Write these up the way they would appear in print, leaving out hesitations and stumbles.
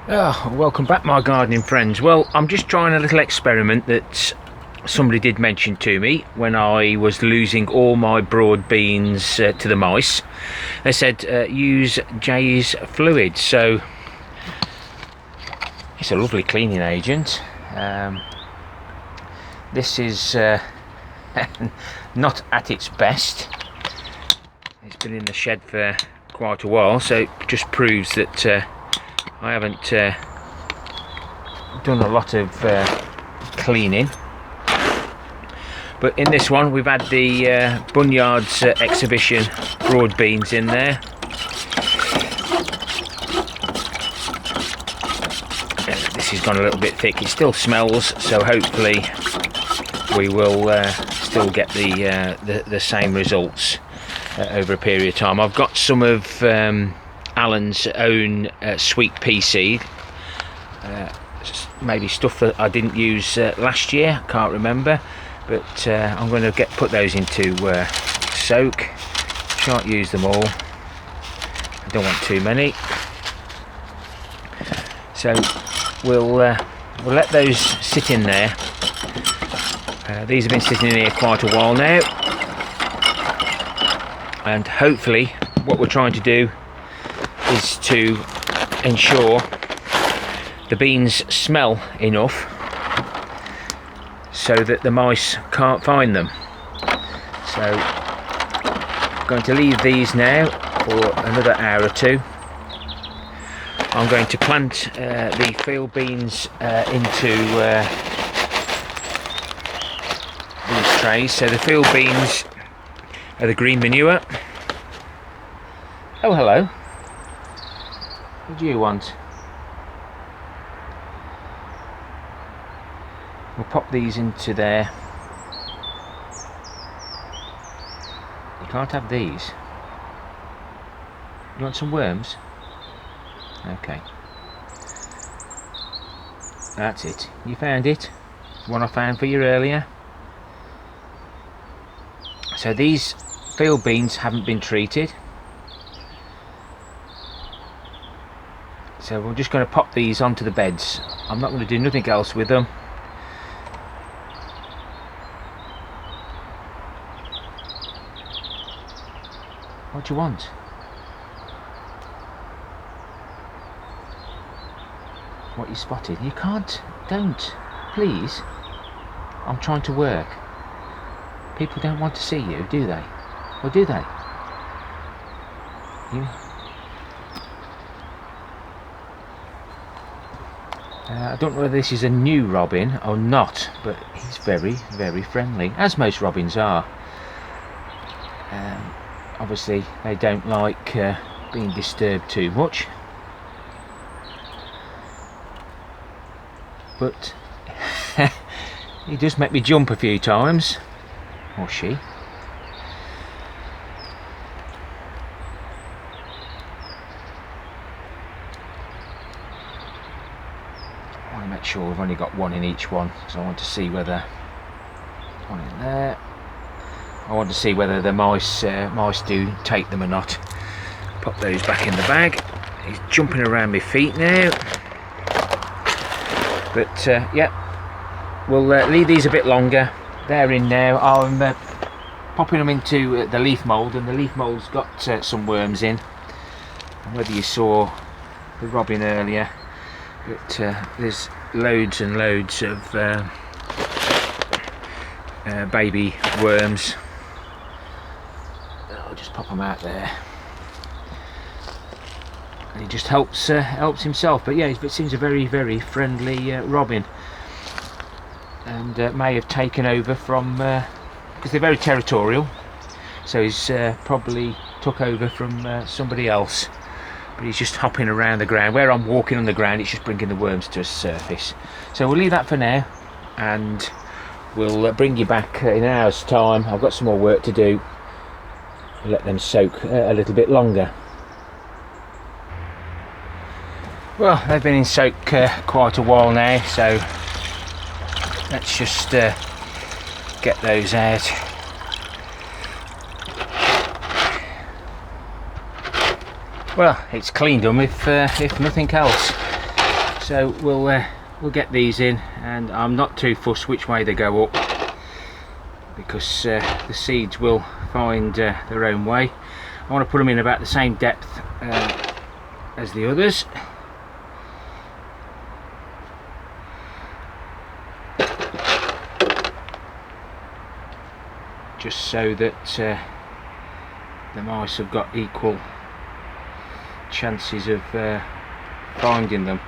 Welcome back, my gardening friends. Well, I'm just trying a little experiment that somebody did mention to me when I was losing all my broad beans to the mice. They said use Jay's fluid. So it's a lovely cleaning agent. This is not at its best. It's been in the shed for quite a while, so it just proves that I haven't done a lot of cleaning. But in this one we've had the Bunyard's exhibition broad beans in there. This has gone a little bit thick. It still smells, so hopefully we will still get the same results over a period of time. I've got some of Alan's own sweet pea seed, maybe stuff that I didn't use last year, can't remember, but I'm going to put those into soak. Shan't use them all, I don't want too many, so we'll let those sit in there. These have been sitting in here quite a while now, and hopefully what we're trying to do is to ensure the beans smell enough so that the mice can't find them. So I'm going to leave these now for another hour or two. I'm going to plant the field beans into these trays. So the field beans are the green manure. Oh, hello. What do you want? We'll pop these into there. You can't have these. You want some worms? Okay. That's it. You found it. The one I found for you earlier. So these field beans haven't been treated. So we're just going to pop these onto the beds. I'm not going to do nothing else with them. What do you want? What you spotted? You can't. Don't. Please. I'm trying to work. People don't want to see you, do they? Or do they? You... I don't know whether this is a new robin or not, but he's very, very friendly, as most robins are. Obviously they don't like being disturbed too much, but he does make me jump a few times, or she. Make sure we've only got one in each one, so I want to see whether one in there. I want to see whether the mice do take them or not. Pop those back in the bag. He's jumping around my feet now, but yeah, we'll leave these a bit longer. They're in now. I'm popping them into the leaf mould, and the leaf mould's got some worms in. And whether you saw the robin earlier, but there's loads and loads of baby worms. I'll just pop them out there, and he just helps himself. But yeah, it seems a very, very friendly robin, and may have taken over from because they're very territorial, so he's probably took over from somebody else. But he's just hopping around the ground. Where I'm walking on the ground, it's just bringing the worms to a surface. So we'll leave that for now, and we'll bring you back in an hour's time. I've got some more work to do. We'll let them soak a little bit longer. Well, they've been in soak quite a while now, so let's just get those out. Well, it's cleaned them if nothing else. So we'll get these in, and I'm not too fussed which way they go up, because the seeds will find their own way. I want to put them in about the same depth as the others. Just so that the mice have got equal chances of finding them,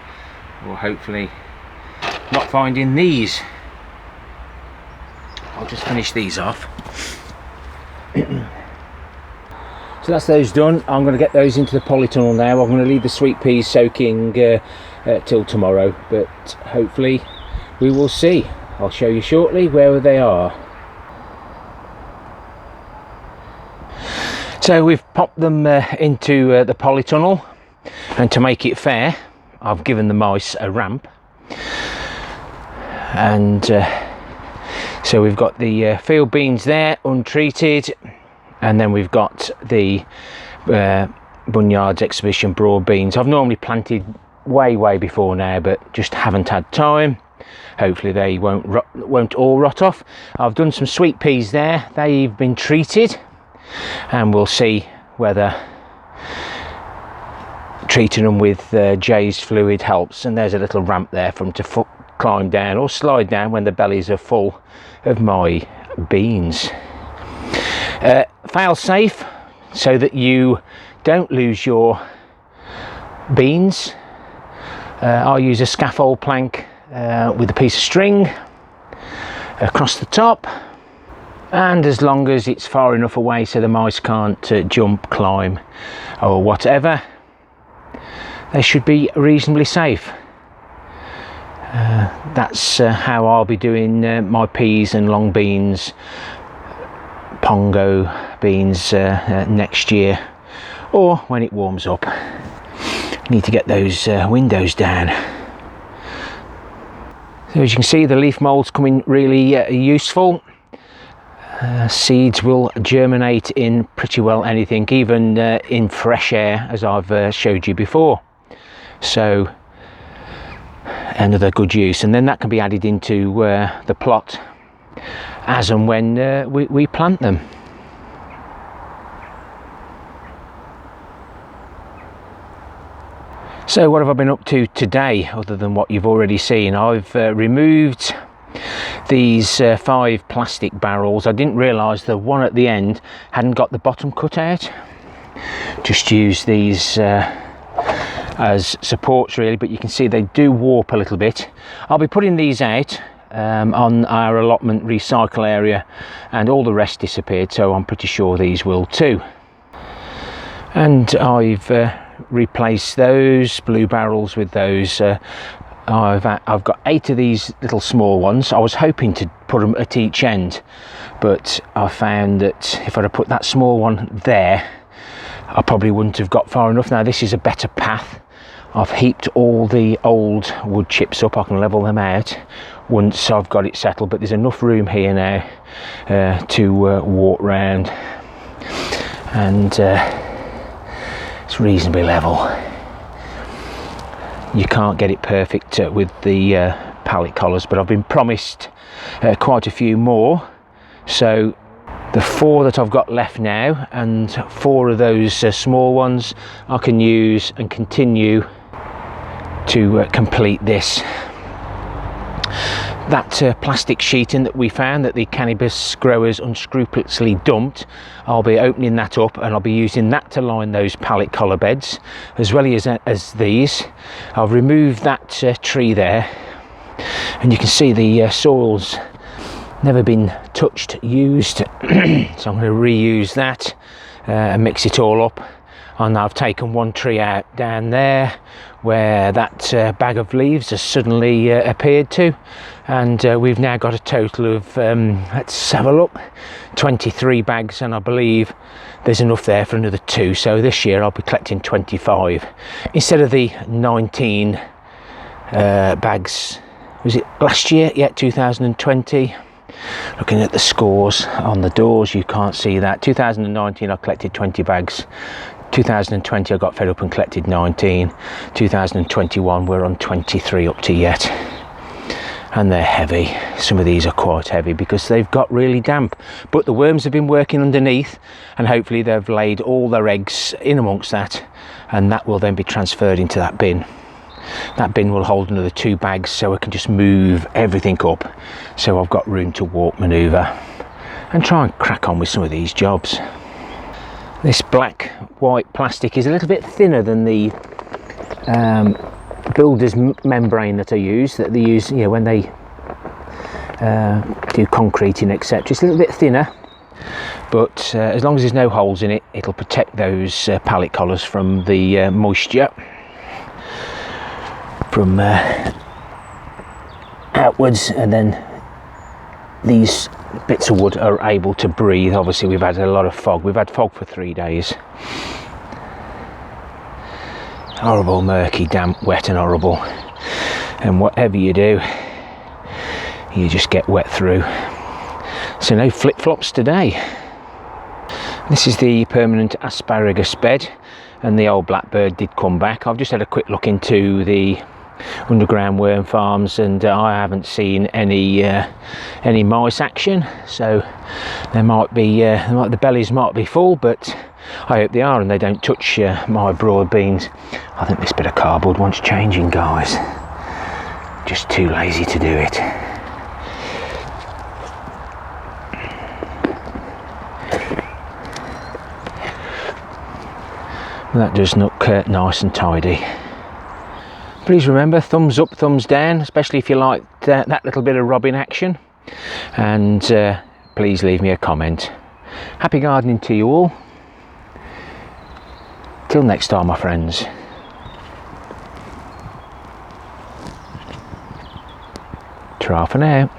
or hopefully not finding these. I'll just finish these off. So that's those done. I'm going to get those into the polytunnel now. I'm going to leave the sweet peas soaking till tomorrow, but hopefully we will see. I'll show you shortly where they are. So we've popped them into the polytunnel, and to make it fair, I've given the mice a ramp. And so we've got the field beans there, untreated, and then we've got the Bunyard's Exhibition broad beans. I've normally planted way before now, but just haven't had time. Hopefully they won't all rot off. I've done some sweet peas there. They've been treated, and we'll see whether treating them with Jay's fluid helps. And there's a little ramp there for them to climb down or slide down when the bellies are full of my beans. Fail safe, so that you don't lose your beans. I'll use a scaffold plank with a piece of string across the top, and as long as it's far enough away so the mice can't jump, climb or whatever, they should be reasonably safe. That's how I'll be doing my peas and long beans, pongo beans next year, or when it warms up. Need to get those windows down. So as you can see, the leaf mold's coming really useful. Seeds will germinate in pretty well anything, even in fresh air, as I've showed you before. So another good use, and then that can be added into the plot as and when we plant them. So what have I been up to today, other than what you've already seen? I've removed these 5 plastic barrels. I didn't realise the one at the end hadn't got the bottom cut out. Just use these as supports really, but you can see they do warp a little bit. I'll be putting these out on our allotment recycle area, and all the rest disappeared, so I'm pretty sure these will too. And I've replaced those blue barrels with those. I've got 8 of these little small ones. I was hoping to put them at each end, but I found that if I'd have put that small one there, I probably wouldn't have got far enough. Now this is a better path. I've heaped all the old wood chips up. I can level them out once I've got it settled, but there's enough room here now to walk round, and it's reasonably level. You can't get it perfect with the pallet collars, but I've been promised quite a few more. So the 4 that I've got left now, and 4 of those small ones, I can use and continue to complete this. That plastic sheeting that we found that the cannabis growers unscrupulously dumped, I'll be opening that up, and I'll be using that to line those pallet collar beds, as well as these. I've removed that tree there, and you can see the soil's never been touched, used. So I'm going to reuse that and mix it all up. And I've taken one tree out down there where that bag of leaves has suddenly appeared to, and we've now got a total of let's have a look, 23 bags, and I believe there's enough there for another 2. So this year I'll be collecting 25 instead of the 19 bags. Was it last year? Yeah, 2020. Looking at the scores on the doors, you can't see that. 2019 I collected 20 bags. 2020 I got fed up and collected 19. 2021 we're on 23 up to yet, and they're heavy. Some of these are quite heavy because they've got really damp, but the worms have been working underneath, and hopefully they've laid all their eggs in amongst that, and that will then be transferred into that bin. That bin will hold another 2 bags, so I can just move everything up, so I've got room to walk manoeuvre and try and crack on with some of these jobs. This black white plastic is a little bit thinner than the builder's membrane that I use, that they use, you know, when they do concreting, etc. It's a little bit thinner, but as long as there's no holes in it, it'll protect those pallet collars from the moisture from outwards, and then these bits of wood are able to breathe. Obviously we've had a lot of fog. We've had fog for 3 days. Horrible, murky, damp, wet and horrible, and whatever you do you just get wet through. So no flip-flops today. This is the permanent asparagus bed, and the old blackbird did come back. I've just had a quick look into the underground worm farms, and I haven't seen any mice action, so there might be the bellies might be full, but I hope they are and they don't touch my broad beans. I think this bit of cardboard wants changing, guys. Just too lazy to do it. That does look nice and tidy. Please remember, thumbs up, thumbs down, especially if you like that little bit of robin action, and please leave me a comment. Happy gardening to you all. Till next time, my friends. Ta-ra for now.